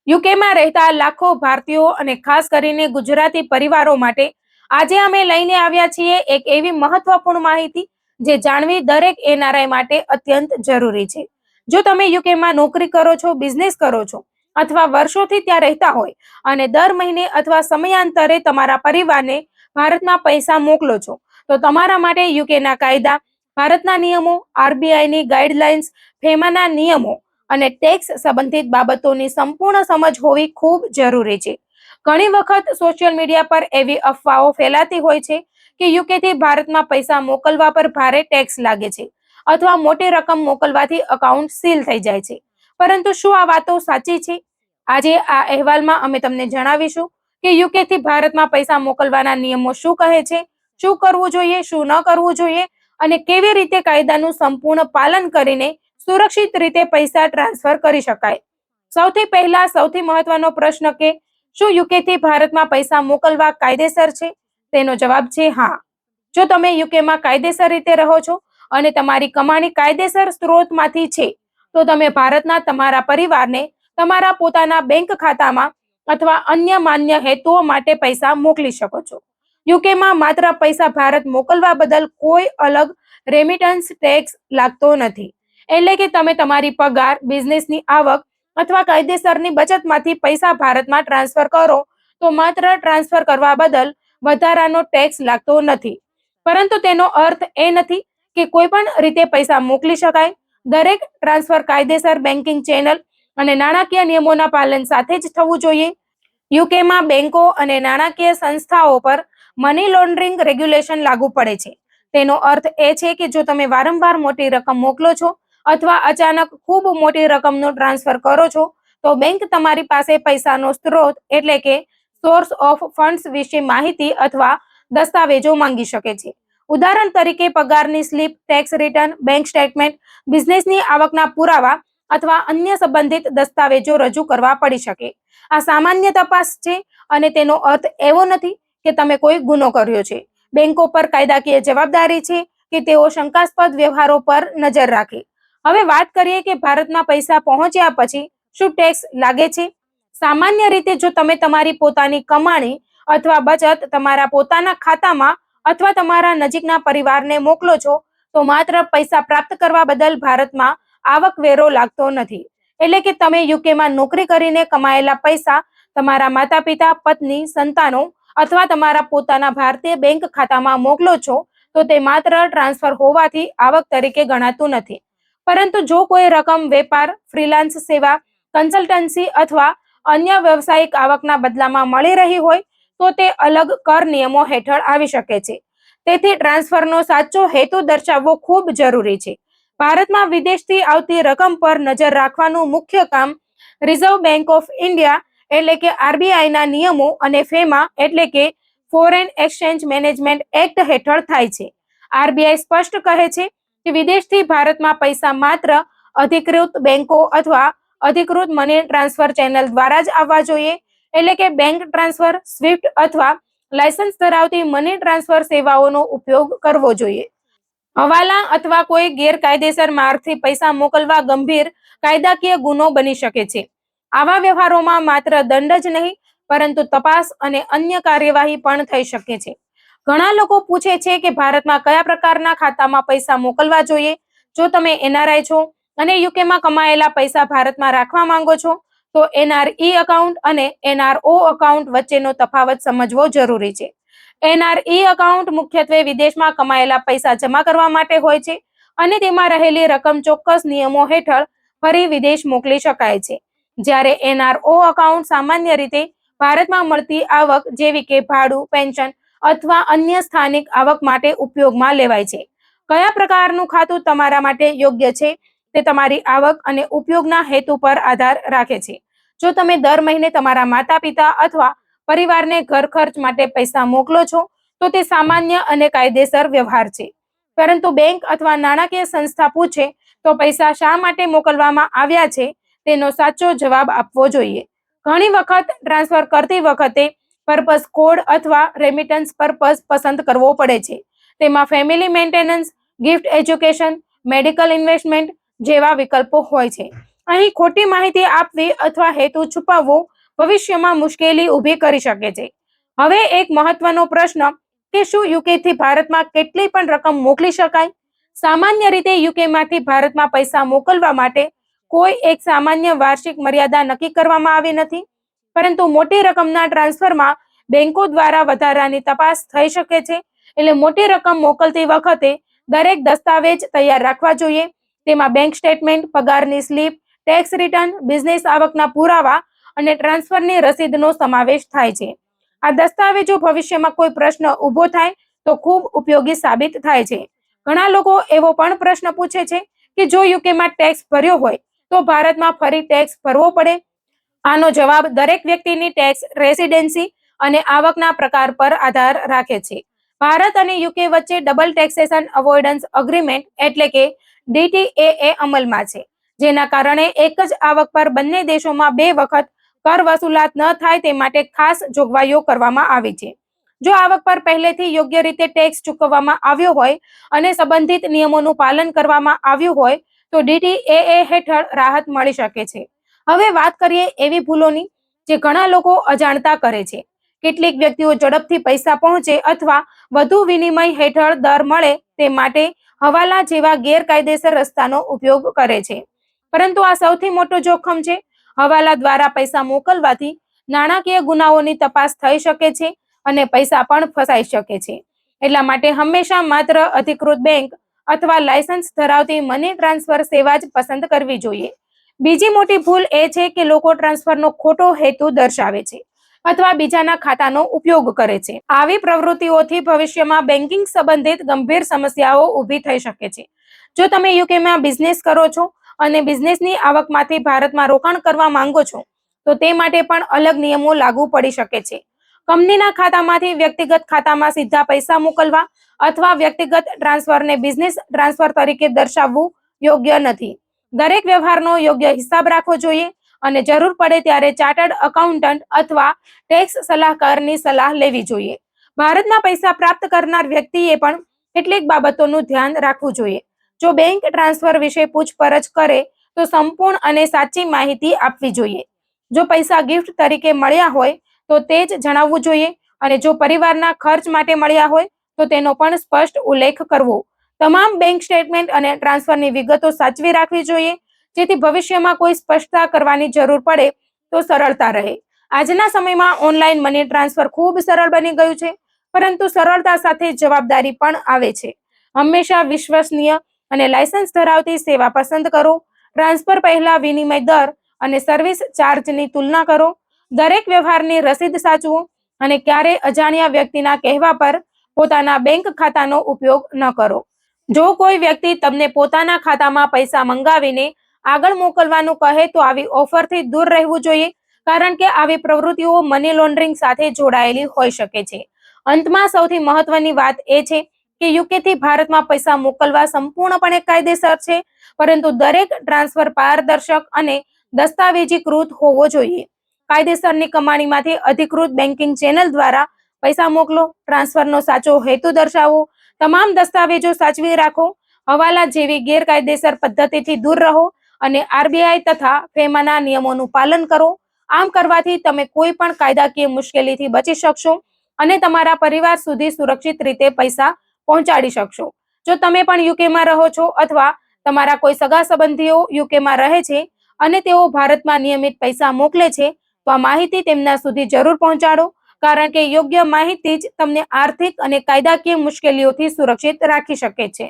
યુકેમાં રહેતા લાખો ભારતીયો અને ખાસ કરીને ગુજરાતી પરિવારો માટે આજે અમે લઈને આવ્યા છીએ એક એવી મહત્વપૂર્ણ માહિતી જે જાણવી દરેક એનઆરઆઈ માટે અત્યંત જરૂરી છે. જો તમે યુકેમાં નોકરી કરો છો, બિઝનેસ કરો છો અથવા વર્ષોથી ત્યાં રહેતા હોય અને દર મહિને અથવા સમયાંતરે તમારા પરિવારને ભારતમાં પૈસા મોકલો છો, તો તમારા માટે યુકેના કાયદા, ભારતના નિયમો, આરબીઆઈની ગાઈડલાઇન્સ, ફેમાના નિયમો અને ટેક્સ સંબંધિત બાબતોની સંપૂર્ણ સમજ હોવી ખૂબ જરૂરી છે. ઘણી વખત સોશિયલ મીડિયા પર એવી અફવાઓ ફેલાતી હોય છે કે યુકેથી ભારતમાં પૈસા મોકલવા પર ભારે ટેક્સ લાગે છે અથવા મોટી રકમ મોકલવાથી અકાઉન્ટ સીલ થઈ જાય છે. પરંતુ શું આ વાતો સાચી છે? આજે આ અહેવાલમાં અમે તમને જણાવીશું કે યુકેથી ભારતમાં પૈસા મોકલવાના નિયમો શું કહે છે, શું કરવું જોઈએ, શું ન કરવું જોઈએ અને કેવી રીતે કાયદાનું સંપૂર્ણ પાલન કરીને સુરક્ષિત રીતે પૈસા ટ્રાન્સફર કરી શકાય. સૌથી પહેલા સૌથી મહત્વનો પ્રશ્ન કે શું યુકેથી ભારતમાં પૈસા મોકલવા કાયદેસર છે? તેનો જવાબ છે હા. જો તમે યુકેમાં કાયદેસર રીતે રહો છો અને તમારી કમાણી કાયદેસર સ્ત્રોતમાંથી છે, તો તમે ભારતના તમારા પરિવારને તમારા પોતાના બેંક ખાતામાં અથવા અન્ય માન્ય હેતુઓ માટે પૈસા મોકલી શકો છો. યુકેમાં માત્ર પૈસા ભારત મોકલવા બદલ કોઈ અલગ રેમિટન્સ ટેક્સ લાગતો નથી. એટલે કે તમે તમારી પગાર, બિઝનેસની આવક અથવા કાયદેસરની બચતમાંથી પૈસા ભારતમાં ટ્રાન્સફર કરો તો માત્ર ટ્રાન્સફર કરવા બદલ વધારાનો ટેક્સ લાગતો નથી. પરંતુ તેનો અર્થ એ નથી કે કોઈ પણ રીતે પૈસા મોકલી શકાય. દરેક ટ્રાન્સફર કાયદેસર બેન્કિંગ ચેનલ અને નાણાકીય નિયમોના પાલન સાથે જ થવું જોઈએ. યુકેમાં બેંકો અને નાણાકીય સંસ્થાઓ પર મની લોન્ડરિંગ રેગ્યુલેશન લાગુ પડે છે. તેનો અર્થ એ છે કે જો તમે વારંવાર મોટી રકમ મોકલો છો અથવા અચાનક ખૂબ મોટી રકમનું ટ્રાન્સફર કરો છો, તો બેંક તમારી પાસે પૈસાનો સ્ત્રોત એટલે કે સોર્સ ઓફ ફંડ્સ વિશે માહિતી અથવા દસ્તાવેજો માંગી શકે છે. ઉદાહરણ તરીકે પગારની slip, tax return, bank statement, બિઝનેસની આવકના પુરાવા અથવા અન્ય સંબંધિત દસ્તાવેજો રજૂ કરવા પડી શકે. આ સામાન્ય તપાસ છે અને તેનો અર્થ એવો નથી કે તમે કોઈ ગુનો કર્યો છે. બેંકો પર કાયદાકીય જવાબદારી છે કે તેઓ શંકાસ્પદ વ્યવહારો પર નજર રાખે. હવે વાત કરીએ કે ભારતમાં પૈસા પહોંચ્યા પછી શું ટેક્સ લાગે છે? સામાન્ય રીતે જો તમે તમારી પોતાની કમાણી અથવા બચત તમારા પોતાના ખાતામાં અથવા તમારા નજીકના પરિવારને મોકલો છો, તો માત્ર પૈસા પ્રાપ્ત કરવા બદલ ભારતમાં આવકવેરો લાગતો નથી. એટલે કે તમે યુકેમાં નોકરી કરીને કમાયેલા પૈસા તમારા માતા-પિતા, પત્ની, સંતાનો અથવા તમારા પોતાના ભારતીય બેંક ખાતામાં મોકલો છો, તો તે માત્ર ટ્રાન્સફર હોવાથી આવક તરીકે ગણાતું નથી. પરંતુ જો કોઈ રકમ વેપાર, ફ્રીલાન્સ સેવા, કન્સલ્ટન્સી અથવા અન્ય વ્યવસાયિક આવકના બદલામાં મળી રહી હોય, તો તે અલગ કર નિયમો હેઠળ આવી શકે છે. તેથી ટ્રાન્સફરનો સાચો હેતુ દર્શાવવો ખૂબ જરૂરી છે. ભારતમાં વિદેશથી આવતી રકમ પર નજર રાખવાનું મુખ્ય કામ રિઝર્વ બેંક ઓફ ઇન્ડિયા એટલે કે આરબીઆઈના નિયમો અને ફેમા એટલે કે ફોરેન એક્સચેન્જ મેનેજમેન્ટ એક્ટ હેઠળ થાય છે. આરબીઆઈ સ્પષ્ટ કહે છે કે વિદેશથી ભારતમાં પૈસા માત્ર અધિકૃત બેંકો અથવા અધિકૃત મની ટ્રાન્સફર ચેનલ દ્વારા જ આવવા જોઈએ. એટલે કે બેંક ટ્રાન્સફર, સ્વિફ્ટ અથવા લાયસન્સ ધરાવતી મની ટ્રાન્સફર સેવાઓનો ઉપયોગ કરવો જોઈએ. હવાલા અથવા કોઈ ગેરકાયદેસર માર્ગથી પૈસા મોકલવા ગંભીર કાયદાકીય ગુનો બની શકે છે. આવા વ્યવહારોમાં માત્ર દંડ જ નહીં, પરંતુ તપાસ અને અન્ય કાર્યવાહી પણ થઈ શકે છે. ઘણા લોકો પૂછે છે કે ભારતમાં કયા પ્રકારના ખાતામાં પૈસા મોકલવા જોઈએ. જો તમે એનઆરઆઈ છો અને યુકેમાં કમાયેલા પૈસા ભારતમાં રાખવા માંગો છો, તો એનઆરઈ એકાઉન્ટ અને એનઆરઓ એકાઉન્ટ વચ્ચેનો તફાવત સમજવો જરૂરી છે. એનઆરઈ એકાઉન્ટ મુખ્યત્વે વિદેશમાં કમાયેલા પૈસા જમા કરવા માટે હોય છે અને તેમાં રહેલી રકમ ચોક્કસ નિયમો હેઠળ ફરી વિદેશ મોકલી શકાય છે. જ્યારે એનઆરઓ એકાઉન્ટ સામાન્ય રીતે ભારતમાં મળતી આવક જેવી કે ભાડું, પેન્શન અથવા અન્ય સ્થાનિક આવક માટે ઉપયોગમાં લેવાય છે. કયા પ્રકારનું ખાતું તમારા માટે યોગ્ય છે તે તમારી આવક અને ઉપયોગના હેતુ પર આધાર રાખે છે. જો તમે દર મહિને તમારા માતા-પિતા અથવા પરિવારને ઘર ખર્ચ માટે પૈસા મોકલો છો, તો તે સામાન્ય અને કાયદેસર વ્યવહાર છે. પરંતુ બેંક અથવા નાણાકીય સંસ્થા પૂછે તો પૈસા શા માટે મોકલવામાં આવ્યા છે તેનો સાચો જવાબ આપવો જોઈએ. ઘણી વખત ટ્રાન્સફર કરતી વખતે પર્પસ કોડ અથવા રેમિટન્સ પર્પસ પસંદ કરવો પડે છે. તેમાં family maintenance, gift education, medical investment જેવા વિકલ્પો હોય છે. અહીં ખોટી માહિતી આપવી અથવા હેતુ છુપાવવો ભવિષ્યમાં મુશ્કેલી ઊભી કરી શકે છે. હવે એક મહત્વનો પ્રશ્ન કે શું યુકેથી ભારતમાં કેટલી પણ રકમ મોકલી શકાય? સામાન્ય રીતે યુકેમાંથી ભારતમાં પૈસા મોકલવા માટે કોઈ એક સામાન્ય વાર્ષિક મર્યાદા નક્કી કરવામાં આવી નથી, પરંતુ મોટી રકમના ટ્રાન્સફરમાં બેંકો દ્વારા વધારાની તપાસ થઈ શકે છે. એટલે મોટી રકમ મોકલતી વખતે દરેક દસ્તાવેજ તૈયાર રાખવા જોઈએ. તેમાં બેંક સ્ટેટમેન્ટ, પગારની સ્લીપ, ટેક્સ રિટર્ન, બિઝનેસ આવકના પુરાવા અને ટ્રાન્સફરની રસીદનો સમાવેશ થાય છે. આ દસ્તાવેજો ભવિષ્યમાં કોઈ પ્રશ્ન ઊભો થાય તો ખૂબ ઉપયોગી સાબિત થાય છે. ઘણા લોકો એવો પણ પ્રશ્ન પૂછે છે કે જો યુકેમાં ટેક્સ ભર્યો હોય તો ભારતમાં ફરી ટેક્સ ભરવો પડે? આનો જવાબ દરેક વ્યક્તિની ટેક્સ રેસિડેન્સી અને આવકના પ્રકાર પર આધાર રાખે છે. ભારત અને યુકે વચ્ચે ડબલ ટેક્સેશન અવોઇડન્સ અગ્રીમેન્ટ એટલે કે DTAA અમલમાં છે, જેના કારણે એક જ આવક પર બંને દેશોમાં 2 વખત કર વસૂલાત ન થાય તે માટે ખાસ જોગવાઈઓ કરવામાં આવી છે. જો આવક પર પહેલેથી યોગ્ય રીતે ટેક્સ ચૂકવવામાં આવ્યો હોય અને સંબંધિત નિયમોનું પાલન કરવામાં આવ્યું હોય તો DTAA હેઠળ રાહત મળી શકે છે. હવે વાત કરીએ એવી ભૂલોની જે ઘણા લોકો અજાણતા કરે છે. કેટલીક વ્યક્તિઓ ઝડપથી પૈસા પહોંચે અથવા વધુ વિનિમય હેઠળ દર મળે તે માટે હવાલા જેવા ગેરકાયદેસર રસ્તાનો ઉપયોગ કરે છે. પરંતુ આ સૌથી મોટો જોખમ છે. હવાલા દ્વારા પૈસા મોકલવાથી નાણાકીય ગુનાઓની તપાસ થઈ શકે છે અને પૈસા પણ ફસાઈ શકે છે. એટલા માટે હંમેશા માત્ર અધિકૃત બેંક અથવા લાયસન્સ ધરાવતી મની ટ્રાન્સફર સેવા જ પસંદ કરવી જોઈએ. બીજી મોટી ભૂલ એ છે કે લોકો ટ્રાન્સફરનો ખોટો હેતુ દર્શાવે છે અથવા બીજાના ખાતાનો ઉપયોગ કરે છે. આવી પ્રવૃત્તિઓથી ભવિષ્યમાં બેન્કિંગ સંબંધિત ગંભીર સમસ્યાઓ ઊભી થઈ શકે છે. જો તમે યુકેમાં બિઝનેસ કરો છો અને બિઝનેસની આવકમાંથી ભારતમાં રોકાણ કરવા માંગો છો તો તે માટે પણ અલગ નિયમો લાગુ પડી શકે છે. કંપનીના ખાતામાંથી વ્યક્તિગત ખાતામાં સીધા પૈસા મોકલવા અથવા વ્યક્તિગત ટ્રાન્સફરને બિઝનેસ ટ્રાન્સફર તરીકે દર્શાવવું યોગ્ય નથી. દરેક વ્યવહારનો યોગ્ય હિસાબ રાખવો જોઈએ અને જરૂર પડે ત્યારે ચાર્ટર્ડ એકાઉન્ટન્ટ અથવા ટેક્સ સલાહકારની સલાહ લેવી જોઈએ. ભારતમાં પૈસા પ્રાપ્ત કરનાર વ્યક્તિએ પણ કેટલીક બાબતોનું ધ્યાન રાખવું જોઈએ. જો બેંક ટ્રાન્સફર વિશે પૂછપરછ કરે તો સંપૂર્ણ અને સાચી માહિતી આપવી જોઈએ. જો પૈસા ગિફ્ટ તરીકે મળ્યા હોય તો તે જ જણાવવું જોઈએ અને જો પરિવારના ખર્ચ માટે મળ્યા હોય તો તેનો પણ સ્પષ્ટ ઉલ્લેખ કરવો. તમામ બેંક સ્ટેટમેન્ટ અને ટ્રાન્સફરની વિગતો સાચવી રાખવી જોઈએ જેથી ભવિષ્યમાં કોઈ સ્પષ્ટતા કરવાની જરૂર પડે તો સરળતા રહે. આજના સમયમાં ઓનલાઈન મની ટ્રાન્સફર ખૂબ સરળ બની ગયું છે, પરંતુ સરળતા સાથે જવાબદારી પણ આવે છે. હંમેશા વિશ્વસનીય અને લાયસન્સ ધરાવતી સેવા પસંદ કરો. ટ્રાન્સફર પહેલા વિનિમય દર અને સર્વિસ ચાર્જની તુલના કરો. દરેક વ્યવહારની રસીદ સાચવો અને ક્યારેય અજાણ્યા વ્યક્તિના કહેવા પર પોતાના બેંક ખાતાનો ઉપયોગ ન કરો. જો કોઈ વ્યક્તિ તમને પોતાના ખાતામાં પૈસા મંગાવીને આગળ મોકલવાનું કહે તો આવી ઓફરથી દૂર રહેવું જોઈએ, કારણ કે આવી પ્રવૃત્તિઓ મની લોન્ડરિંગ સાથે જોડાયેલી હોઈ શકે છે. અંતમાં સૌથી મહત્વની વાત એ છે કે યુકેથી ભારતમાં પૈસા મોકલવા સંપૂર્ણપણે કાયદેસર છે, પરંતુ દરેક ટ્રાન્સફર પારદર્શક અને દસ્તાવેજીકૃત હોવો જોઈએ. કાયદેસરની કમાણીમાંથી અધિકૃત બેન્કિંગ ચેનલ દ્વારા પૈસા મોકલો. ટ્રાન્સફરનો સાચો હેતુ દર્શાવો. તમામ દસ્તાવેજો સાચવી રાખો. હવાલા જેવી ગેરકાયદેસર પદ્ધતિથી દૂર રહો અને RBI તથા ફેમાના નિયમોનું પાલન કરો. આમ કરવાથી તમે કોઈ પણ કાયદાકીય મુશ્કેલીથી બચી શકશો અને તમારા પરિવાર સુધી સુરક્ષિત રીતે પૈસા પહોંચાડી શકશો. જો તમે પણ યુકેમાં રહો છો અથવા તમારા કોઈ સગા સંબંધીઓ યુકેમાં રહે છે અને તેઓ ભારતમાં નિયમિત પૈસા મોકલે છે તો આ માહિતી તેમના સુધી જરૂર પહોંચાડો, કારણ કે યોગ્ય માહિતી જ તમને આર્થિક અને કાયદાકીય મુશ્કેલીઓથી સુરક્ષિત રાખી શકે છે.